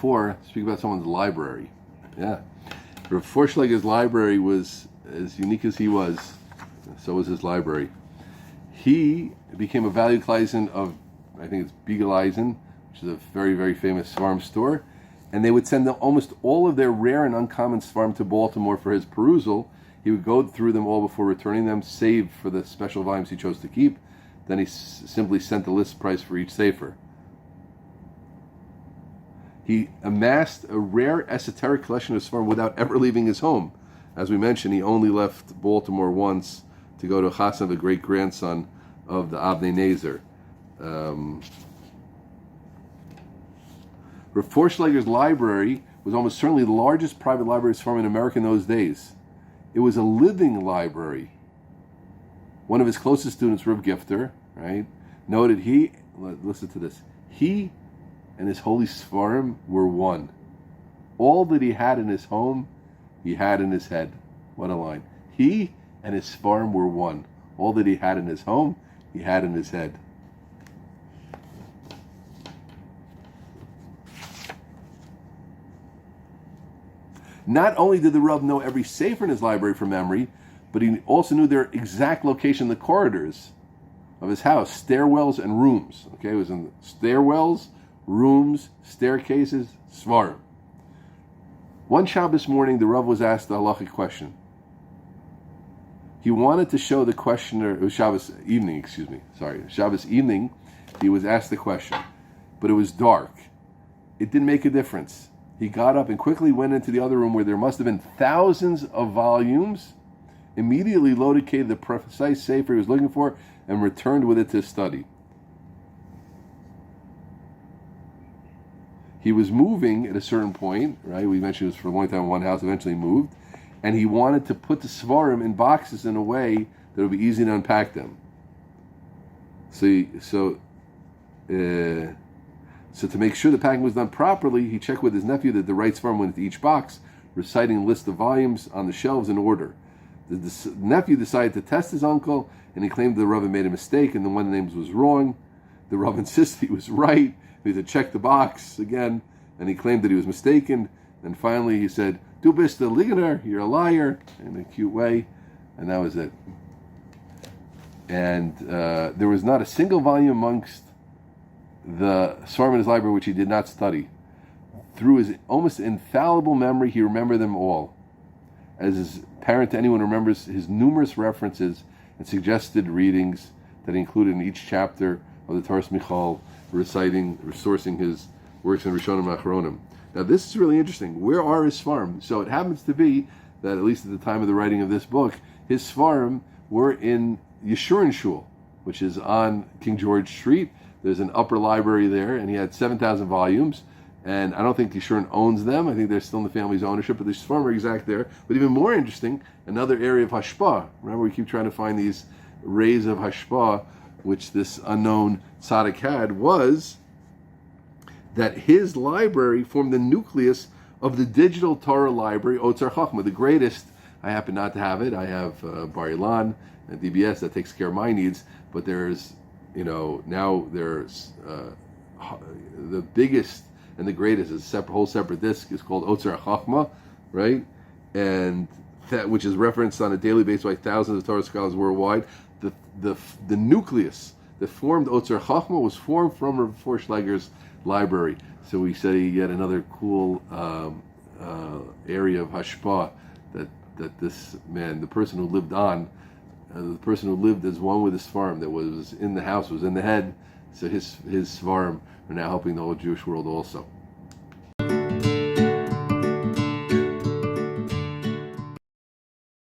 before, speak about someone's library. Yeah. Rav Forshlager's library was as unique as he was, so was his library. He became a valued client of, I think it's Beageleisen, which is a very, very famous farm store, and they would send them almost all of their rare and uncommon farm to Baltimore for his perusal. He would go through them all before returning them, save for the special volumes he chose to keep. Then he simply sent the list price for each sefer. He amassed a rare esoteric collection of Sfarim without ever leaving his home. As we mentioned, he only left Baltimore once to go to Chassan, the great-grandson of the Avnei Nezer. Rav Forshlager's library was almost certainly the largest private library of Sfarim in America in those days. It was a living library. One of his closest students, Rav Gifter, right, noted listen to this, he and his holy Sfarim were one. All that he had in his home, he had in his head. What a line. He and his Sfarim were one. All that he had in his home, he had in his head. Not only did the Rav know every sefer in his library from memory, but he also knew their exact location in the corridors of his house, stairwells and rooms. Okay, it was in the stairwells, rooms, staircases, svarim. One Shabbos morning, the Rav was asked the halachic question. He wanted to show the questioner, it was Shabbos evening, Shabbos evening, he was asked the question, but it was dark. It didn't make a difference. He got up and quickly went into the other room where there must have been thousands of volumes, immediately located the precise sefer he was looking for, and returned with it to study. He was moving at a certain point, right? We mentioned it was for a long time in one house, eventually moved, and he wanted to put the svarim in boxes in a way that would be easy to unpack them. So to make sure the packing was done properly, he checked with his nephew that the right svarim went into each box, reciting a list of volumes on the shelves in order. The nephew decided to test his uncle, and he claimed the Rav had made a mistake and the one of the names was wrong. The Rav insisted he was right. He had to check the box again, and he claimed that he was mistaken. And finally he said, "Du bist a Ligener, you're a liar," in a cute way, and that was it. And there was not a single volume amongst the Svarim in his library which he did not study. Through his almost infallible memory, he remembered them all. As is apparent to anyone who remembers his numerous references and suggested readings that he included in each chapter of the Torah Michoel, resourcing his works in Rishonim and Achronim. Now this is really interesting. Where are his Svarim? So it happens to be that, at least at the time of the writing of this book, his Svarim were in Yeshurun Shul, which is on King George Street. There's an upper library there, and he had 7,000 volumes. And I don't think Yeshurun owns them. I think they're still in the family's ownership, but the Svarim are exact there. But even more interesting, another area of hashpah. Remember, we keep trying to find these rays of hashpah, which this unknown tzaddik had, was that his library formed the nucleus of the digital Torah library, Otzar Chachma, the greatest. I happen not to have it. I have Bar Ilan and DBS that takes care of my needs, but there's, now there's the biggest and the greatest is a whole separate disc is called Otzar Chachma, right? And that, which is referenced on a daily basis by thousands of Torah scholars worldwide. The nucleus that formed Otzar Chachma was formed from Rav Forshlager's library. So we say yet another cool area of hashpah that this man, the person who lived the person who lived as one with his farm, that was in the house, was in the head. So his svarim are now helping the whole Jewish world also.